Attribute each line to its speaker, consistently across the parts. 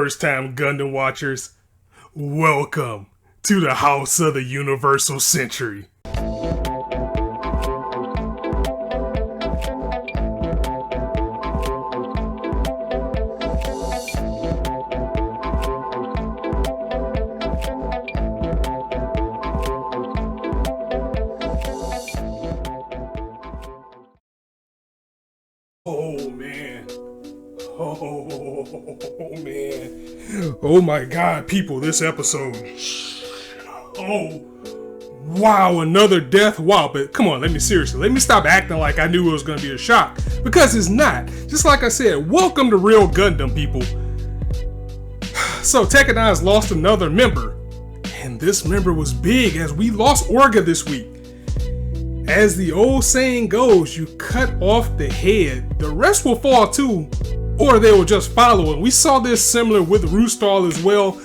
Speaker 1: first-time Gundam watchers. Welcome to the House of the Universal Century. Oh my god, people, this episode. Oh, wow, another death. Wow, but come on, let me stop acting like I knew it was going to be a shock. Because it's not. Just like I said, welcome to Real Gundam, people. So, Tekkadan has lost another member. And this member was big as we lost Orga this week. As the old saying goes, you cut off the head, the rest will fall too, or they will just follow it. We saw this similar with Rustal as well.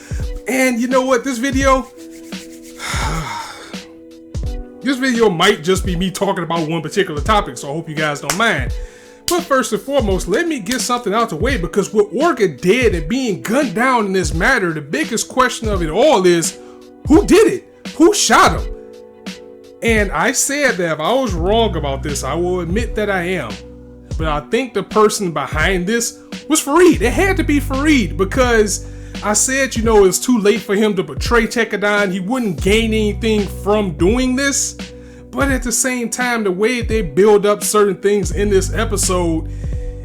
Speaker 1: And you know what, this video might just be me talking about one particular topic, so I hope you guys don't mind. But first and foremost, let me get something out the way, because with Orga dead and being gunned down in this matter, the biggest question of it all is, who did it? Who shot him? And I said that if I was wrong about this, I will admit that I am. But I think the person behind this was Farid. It had to be Farid, because I said, it's too late for him to betray Tekkadan. He wouldn't gain anything from doing this. But at the same time, the way they build up certain things in this episode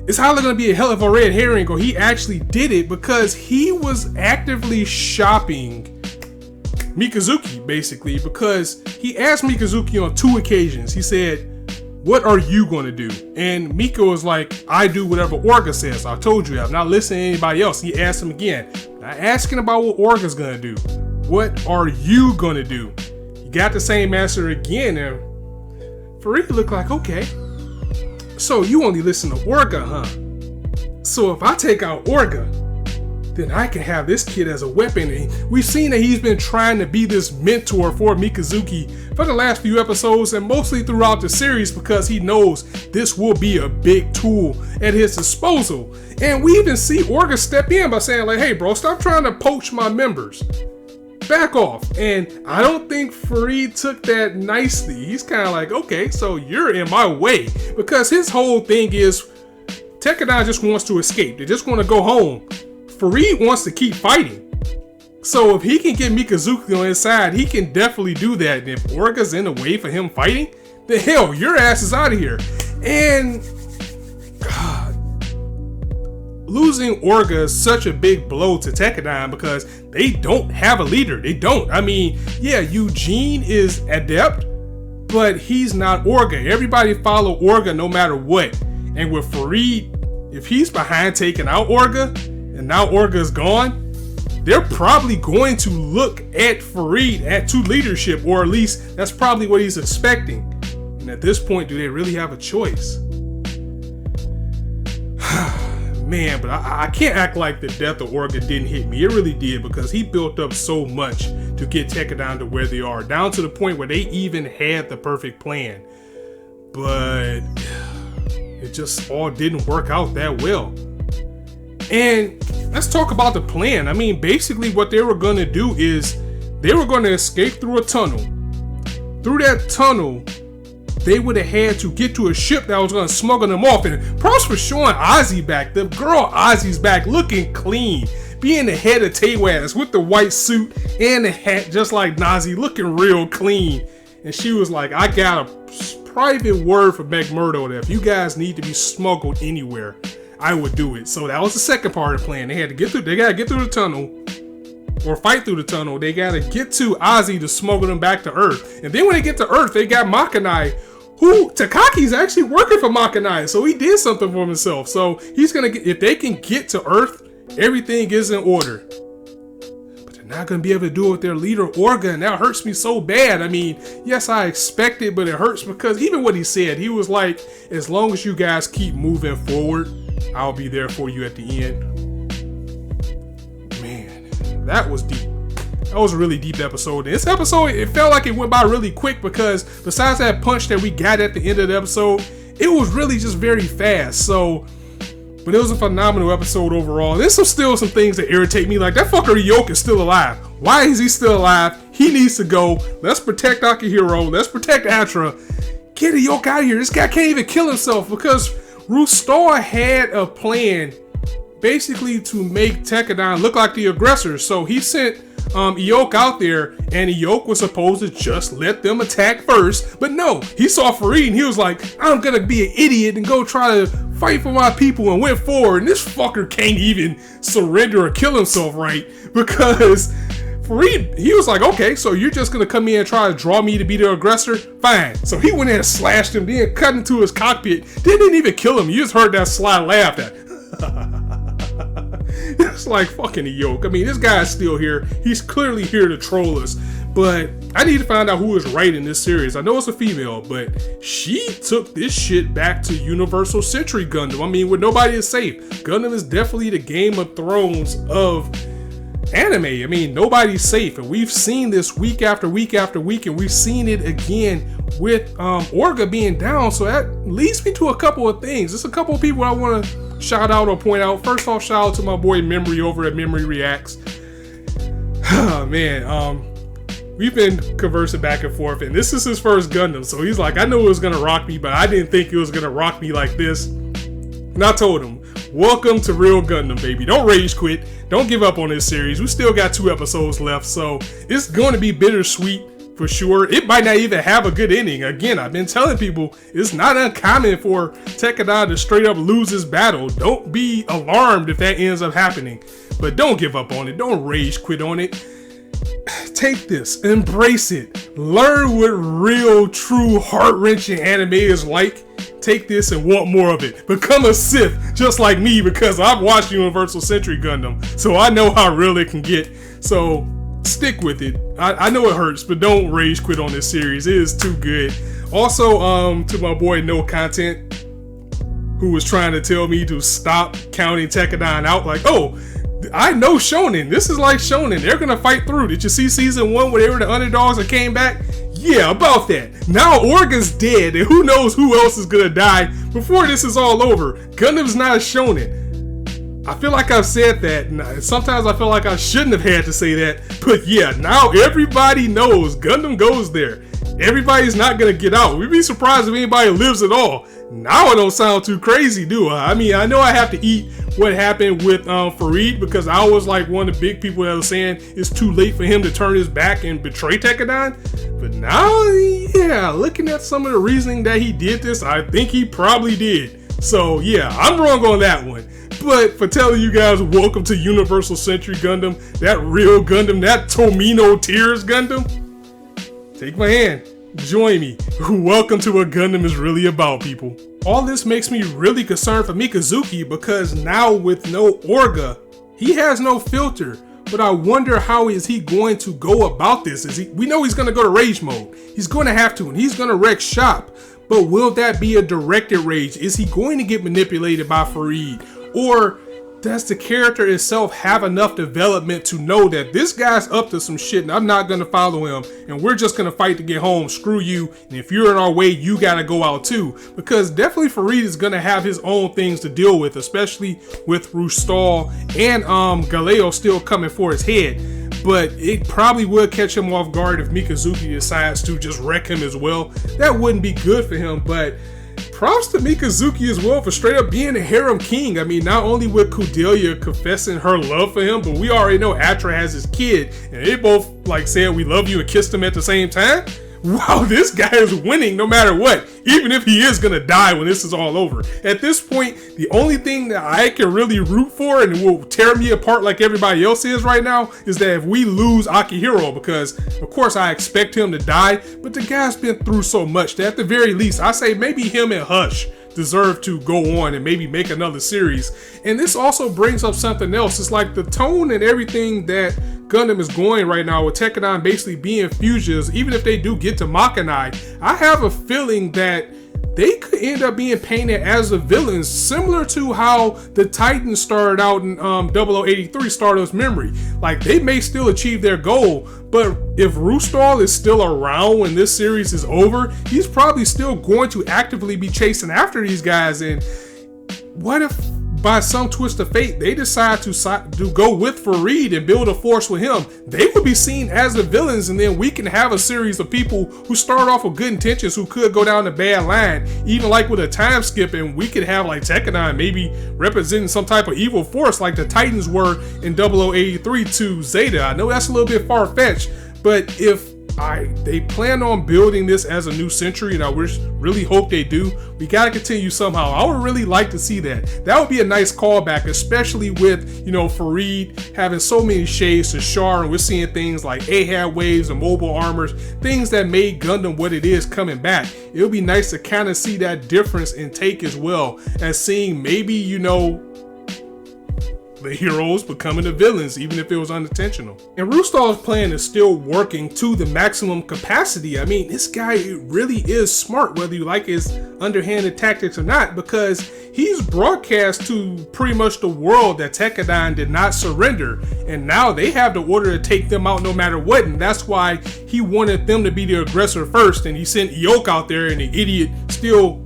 Speaker 1: is highly going to be a hell of a red herring, or he actually did it because he was actively shopping Mikazuki, basically, because he asked Mikazuki on 2 occasions. He said, what are you going to do? And Mika was like, I do whatever Orga says. I told you, I'm not listening to anybody else. He asked him again, not asking about what Orga's going to do. What are you going to do? He got the same answer again, and Farid looked like, okay, so you only listen to Orga, huh? So if I take out Orga, then I can have this kid as a weapon. And we've seen that he's been trying to be this mentor for Mikazuki for the last few episodes and mostly throughout the series, because he knows this will be a big tool at his disposal. And we even see Orga step in by saying like, hey bro, stop trying to poach my members. Back off. And I don't think Farid took that nicely. He's kind of like, okay, so you're in my way. Because his whole thing is Tekkadan just wants to escape. They just want to go home. Farid wants to keep fighting. So if he can get Mikazuki on his side, he can definitely do that. And if Orga's in the way for him fighting, then hell, your ass is out of here. And losing Orga is such a big blow to Tekkadan because they don't have a leader. They don't. I mean, yeah, Eugene is adept, but he's not Orga. Everybody follow Orga no matter what. And with Farid, if he's behind taking out Orga, and now Orga's gone, they're probably going to look at Farid to leadership, or at least that's probably what he's expecting. And at this point, do they really have a choice? Man, but I can't act like the death of Orga didn't hit me. It really did, because he built up so much to get Tekkadan to where they are, down to the point where they even had the perfect plan. But it just all didn't work out that well. And let's talk about the plan. I mean, basically what they were going to do is they were going to escape through a tunnel. Through that tunnel, they would have had to get to a ship that was going to smuggle them off. And props for showing Ozzy back. The girl Ozzy's back looking clean. Being the head of Tewaz with the white suit and the hat just like Nazi, looking real clean. And she was like, I got a private word for McMurdo that if you guys need to be smuggled anywhere, I would do it. So that was the second part of the plan. They gotta get through the tunnel, or fight through the tunnel. They gotta get to Ozzy to smuggle them back to Earth. And then when they get to Earth, they got Makanai, who Takaki's actually working for Makanai. So he did something for himself. So he's gonna get, if they can get to Earth, everything is in order. But they're not gonna be able to do it with their leader Orga, and that hurts me so bad. I mean, yes, I expect it, but it hurts because even what he said, he was like, as long as you guys keep moving forward, I'll be there for you at the end. Man, that was deep. That was a really deep episode. This episode, it felt like it went by really quick because besides that punch that we got at the end of the episode, it was really just very fast. So But it was a phenomenal episode overall. There's still some things that irritate me. Like, that fucker Yoke is still alive. Why is he still alive? He needs to go. Let's protect Akihiro. Let's protect Atra. Get Yoke out of here. This guy can't even kill himself because Rustal had a plan basically to make Tekkadan look like the aggressor. So he sent Yoke out there, and Yoke was supposed to just let them attack first. But no, he saw Farid and he was like, I'm gonna be an idiot and go try to fight for my people, and went forward. And this fucker can't even surrender or kill himself, right? Because Farid, he was like, okay, so you're just gonna come in and try to draw me to be the aggressor? Fine. So he went in and slashed him, then cut into his cockpit. Didn't even kill him. You just heard that sly laugh at. It's like fucking Yoke. I mean, this guy's still here. He's clearly here to troll us. But I need to find out who is right in this series. I know it's a female, but she took this shit back to Universal Century Gundam. I mean, where nobody is safe. Gundam is definitely the Game of Thrones of anime. I mean, nobody's safe. And we've seen this week after week after week, and we've seen it again with Orga being down. So that leads me to a couple of things. There's a couple of people I want to shout out or point out. First off, shout out to my boy Memory over at Memory Reacts. Man, we've been conversing back and forth, and this is his first Gundam, so he's like, I knew it was gonna rock me, but I didn't think it was gonna rock me like this. And I told him, welcome to Real Gundam, baby. Don't rage quit. Don't give up on this series. We still got 2 episodes left, so it's going to be bittersweet for sure. It might not even have a good ending. Again, I've been telling people it's not uncommon for Tekkadan to straight up lose his battle. Don't be alarmed if that ends up happening, but don't give up on it. Don't rage quit on it. Take this, embrace it, learn what real, true, heart-wrenching anime is like. Take this and want more of it. Become a Sith, just like me, because I've watched Universal Century Gundam, so I know how real it can get. So stick with it. I know it hurts, but don't rage quit on this series. It is too good. Also, to my boy No Content, who was trying to tell me to stop counting Tekkadan out, like, oh, I know Shonen. This is like Shonen. They're gonna fight through. Did you see season 1 where they were the underdogs that came back? Yeah, about that. Now Orga's dead, and who knows who else is gonna die before this is all over. Gundam's not a Shonen. I feel like I've said that, and sometimes I feel like I shouldn't have had to say that, but yeah, now everybody knows Gundam goes there. Everybody's not gonna get out. We'd be surprised if anybody lives at all. Now I don't sound too crazy, do I? I mean, I know I have to eat what happened with Farid, because I was like one of the big people that was saying it's too late for him to turn his back and betray Tekkadan. But now, yeah, looking at some of the reasoning that he did this, I think he probably did. So yeah, I'm wrong on that one. But for telling you guys, welcome to Universal Century Gundam, that real Gundam, that Tomino Tears Gundam, take my hand. Join me. Welcome to what Gundam is really about, people. All this makes me really concerned for Mikazuki, because now with no Orga, he has no filter. But I wonder how is he going to go about this? We know he's going to go to rage mode. He's going to have to, and he's going to wreck shop. But will that be a directed rage? Is he going to get manipulated by Farid? Or does the character itself have enough development to know that this guy's up to some shit and I'm not going to follow him, and we're just going to fight to get home? Screw you. And if you're in our way, you got to go out too. Because definitely Farid is going to have his own things to deal with, especially with Rustal and Galeo still coming for his head. But it probably would catch him off guard if Mikazuki decides to just wreck him as well. That wouldn't be good for him, but props to Mikazuki as well for straight up being a harem king. I mean, not only with Kudelia confessing her love for him, but we already know Atra has his kid, and they both like said we love you and kissed him at the same time. Wow, this guy is winning no matter what, even if he is gonna die when this is all over. At this point, the only thing that I can really root for and will tear me apart like everybody else is right now is that if we lose Akihiro, because of course I expect him to die, but the guy's been through so much that at the very least, I say maybe him and Hush deserve to go on and maybe make another series. And this also brings up something else. It's like the tone and everything that Gundam is going right now with Tekkadan basically being fusions. Even if they do get to Makanai, I have a feeling that they could end up being painted as the villains, similar to how the Titans started out in 0083 Stardust Memory. Like, they may still achieve their goal, but if Rustal is still around when this series is over, he's probably still going to actively be chasing after these guys. And what if by some twist of fate, they decide to go with Fareed and build a force with him, they would be seen as the villains, and then we can have a series of people who start off with good intentions who could go down the bad line, even like with a time skip, and we could have like Tekkadan maybe representing some type of evil force like the Titans were in 0083 to Zeta. I know that's a little bit far-fetched, but if they plan on building this as a new century, and I really hope they do, we gotta continue somehow. I would really like to see that. That would be a nice callback, especially with, Fareed having so many shades to Char, and we're seeing things like Ahab waves and mobile armors, things that made Gundam what it is coming back. It would be nice to kind of see that difference in take as well as seeing maybe, the heroes becoming the villains, even if it was unintentional. And Rustal's plan is still working to the maximum capacity. I mean, this guy really is smart, whether you like his underhanded tactics or not, because he's broadcast to pretty much the world that Tekkadan did not surrender, and now they have the order to take them out no matter what, and that's why he wanted them to be the aggressor first, and he sent Eoke out there, and the idiot still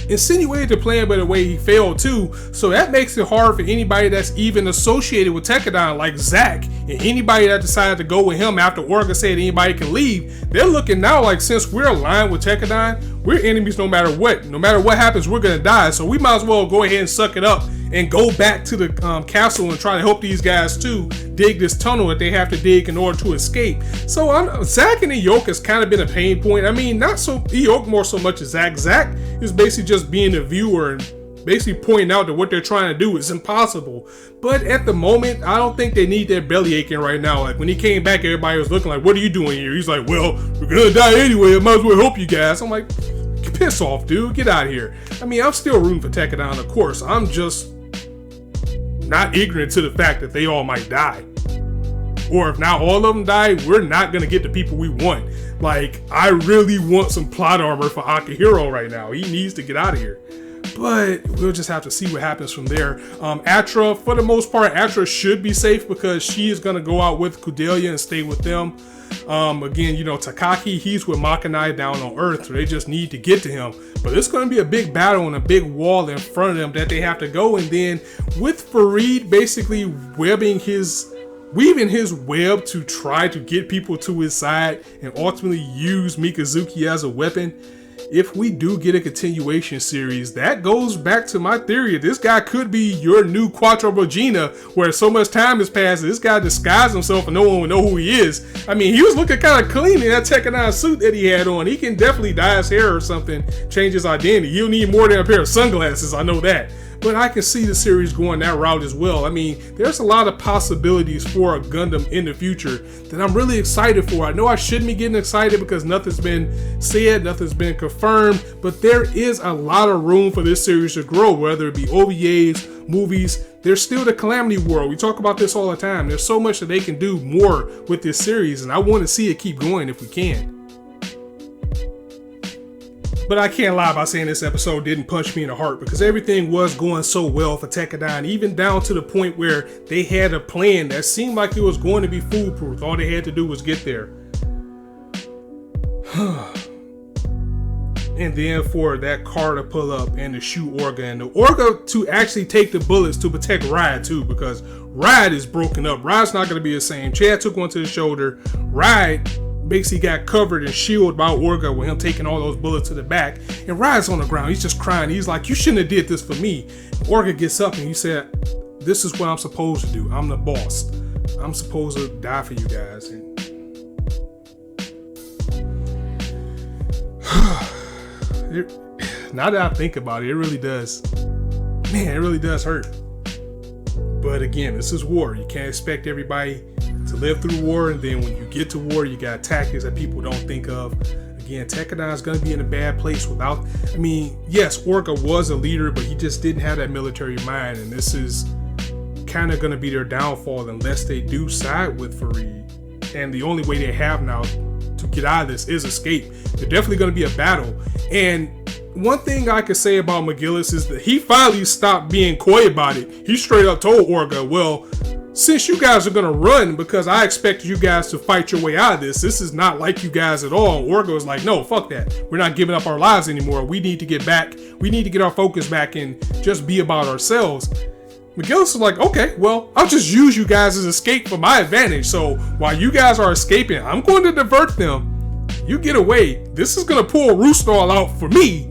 Speaker 1: insinuated the plan, but the way he failed too. So that makes it hard for anybody that's even associated with Tekkadan, like Zack, and anybody that decided to go with him after Orga said anybody can leave. They're looking now like, since we're aligned with Tekkadan, we're enemies no matter what. No matter what happens, we're gonna die. So we might as well go ahead and suck it up and go back to the castle and try to help these guys too dig this tunnel that they have to dig in order to escape. So Zack and Eoke has kind of been a pain point. I mean, not so Eoke more so much as Zack. Zack is basically just being a viewer and basically pointing out that what they're trying to do is impossible. But at the moment, I don't think they need their belly aching right now. Like when he came back, everybody was looking like, what are you doing here? He's like, well, we're gonna die anyway, I might as well help you guys. I'm like, piss off, dude, get out of here. I mean, I'm still rooting for Tekkadan, of course. I'm just not ignorant to the fact that they all might die. Or if not all of them die, we're not going to get the people we want. Like, I really want some plot armor for Akihiro right now. He needs to get out of here. But we'll just have to see what happens from there. Atra, for the most part, Atra should be safe because she is going to go out with Kudelia and stay with them. Again, Takaki, he's with Makanai down on Earth, so they just need to get to him. But it's going to be a big battle and a big wall in front of them that they have to go. And then with Fareed basically weaving his web to try to get people to his side and ultimately use Mikazuki as a weapon. If we do get a continuation series, that goes back to my theory. This guy could be your new Quattro Vagina, where so much time has passed, this guy disguised himself and no one would know who he is. I mean, he was looking kind of clean in that Tekkadan suit that he had on. He can definitely dye his hair or something, change his identity. You'll need more than a pair of sunglasses, I know that. But I can see the series going that route as well. I mean, there's a lot of possibilities for a Gundam in the future that I'm really excited for. I know I shouldn't be getting excited because nothing's been said, nothing's been confirmed, but there is a lot of room for this series to grow, whether it be OVAs, movies. There's still the Calamity World. We talk about this all the time. There's so much that they can do more with this series, and I want to see it keep going if we can. But I can't lie by saying this episode didn't punch me in the heart because everything was going so well for Tekkadan, even down to the point where they had a plan that seemed like it was going to be foolproof. All they had to do was get there. And then for that car to pull up and to shoot Orga, and the Orga to actually take the bullets to protect Ride too, because Ride is broken up. Ride's not going to be the same. Chad took one to the shoulder. Ride basically got covered and shielded by Orga with him taking all those bullets to the back, and Ride's on the ground. He's just crying. He's like, you shouldn't have did this for me. Orga gets up and he said, this is what I'm supposed to do. I'm the boss. I'm supposed to die for you guys. And now that I think about it, it really does. Man, it really does hurt. But again, this is war. You can't expect everybody to live through war, and then when you get to war, you got tactics that people don't think of. Again, Tekkadan is going to be in a bad place without, I mean, yes, Orga was a leader, but he just didn't have that military mind, and this is kind of going to be their downfall unless they do side with Fareed. And the only way they have now to get out of this is escape. There's definitely going to be a battle. And one thing I can say about McGillis is that he finally stopped being coy about it. He straight up told Orga, well, since you guys are gonna run because I expect you guys to fight your way out of this. This is not like you guys at all. Orga was like, no, fuck that. We're not giving up our lives anymore. We need to get back. We need to get our focus back and just be about ourselves. McGillis is like, okay, well, I'll just use you guys as escape for my advantage. So while you guys are escaping, I'm going to divert them. You get away. This is going to pull Rustal out for me,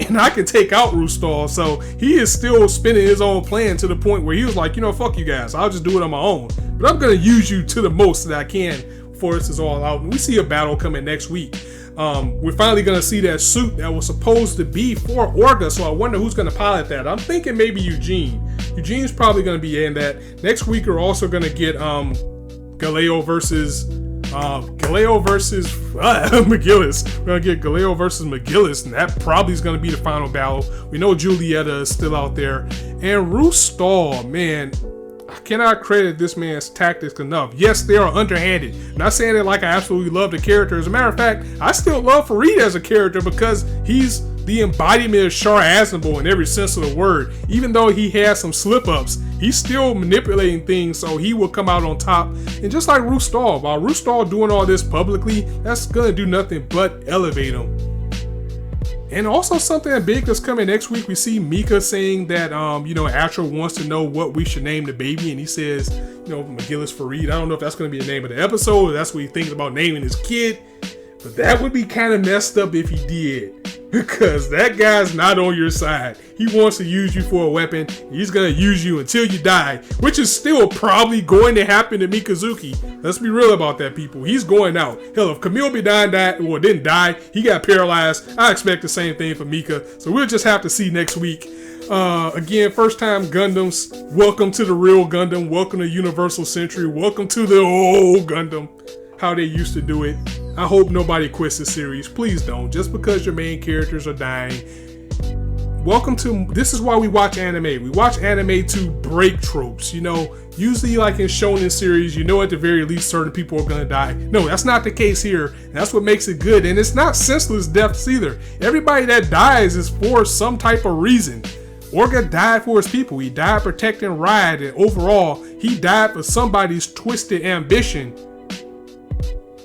Speaker 1: and I can take out Rustal. So he is still spinning his own plan to the point where he was like, fuck you guys. I'll just do it on my own. But I'm going to use you to the most that I can before this is all out. And we see a battle coming next week. We're finally going to see that suit that was supposed to be for Orga. So I wonder who's going to pilot that. I'm thinking maybe Eugene. Eugene's probably going to be in that. Next week, we're also going to get Galeo versus McGillis. We're going to get Galeo versus McGillis, and that probably is going to be the final battle. We know Julieta is still out there. And Rustal, man, I cannot credit this man's tactics enough. Yes, they are underhanded. I'm not saying it like I absolutely love the character. As a matter of fact, I still love Farid as a character because he's the embodiment of Char Aznable in every sense of the word. Even though he has some slip-ups, he's still manipulating things so he will come out on top. And just like Rustal, while Rustal doing all this publicly, that's gonna do nothing but elevate him. And also something big that's coming next week, we see Mika saying that, Astro wants to know what we should name the baby. And he says, McGillis Farid. I don't know if that's going to be the name of the episode or that's what he's thinking about naming his kid. But that would be kind of messed up if he did. Because that guy's not on your side. He wants to use you for a weapon. He's going to use you until you die, which is still probably going to happen to Mikazuki. Let's be real about that, people. He's going out. Hell, if Camille didn't die, he got paralyzed. I expect the same thing for Mika. So we'll just have to see next week. Again, first time Gundams. Welcome to the real Gundam. Welcome to Universal Century. Welcome to the old Gundam. How they used to do it. I hope nobody quits the series. Please don't. Just because your main characters are dying. This is why we watch anime. We watch anime to break tropes. Usually like in shonen series, at the very least certain people are going to die. No, that's not the case here. And that's what makes it good. And it's not senseless deaths either. Everybody that dies is for some type of reason. Orga died for his people. He died protecting Riot. And overall, he died for somebody's twisted ambition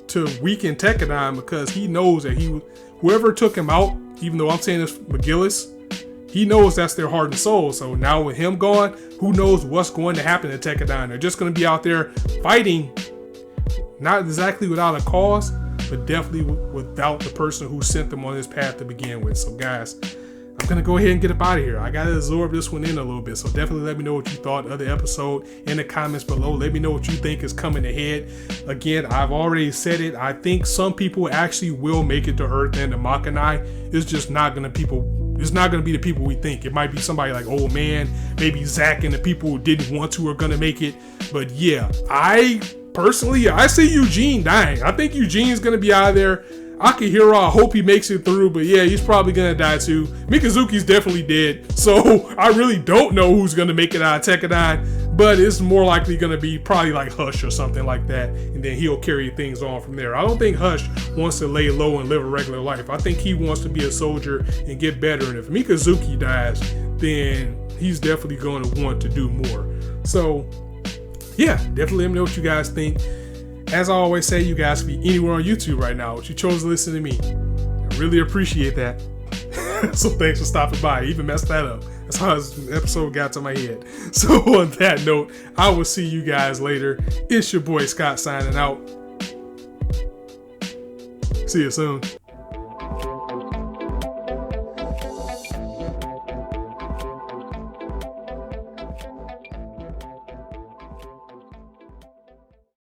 Speaker 1: to weaken Tekkadan, because he knows that whoever took him out, even though I'm saying it's McGillis, he knows that's their heart and soul. So now with him gone, who knows what's going to happen to Tekkadan. They're just going to be out there fighting, not exactly without a cause, but definitely without the person who sent them on this path to begin with. So guys, I'm going to go ahead and get up out of here. I got to absorb this one in a little bit. So definitely let me know what you thought of the episode in the comments below. Let me know what you think is coming ahead. Again, I've already said it. I think some people actually will make it to Earth, and the Makanai is just not going to be the people we think. It might be somebody like Old Man, maybe Zach, and the people who didn't want to are going to make it. But yeah, I see Eugene dying. I think Eugene's going to be out of there. Akihiro, I hope he makes it through, but yeah, he's probably gonna die too. Mikazuki's definitely dead, so I really don't know who's gonna make it out of Tekkadan, but it's more likely gonna be probably like Hush or something like that, and then he'll carry things on from there. I don't think Hush wants to lay low and live a regular life. I think he wants to be a soldier and get better, and if Mikazuki dies, then he's definitely going to want to do more. So yeah, definitely let me know what you guys think. As I always say, you guys can be anywhere on YouTube right now, but you chose to listen to me. I really appreciate that. So thanks for stopping by. I even messed that up. That's how this episode got to my head. So on that note, I will see you guys later. It's your boy Scott signing out. See you soon.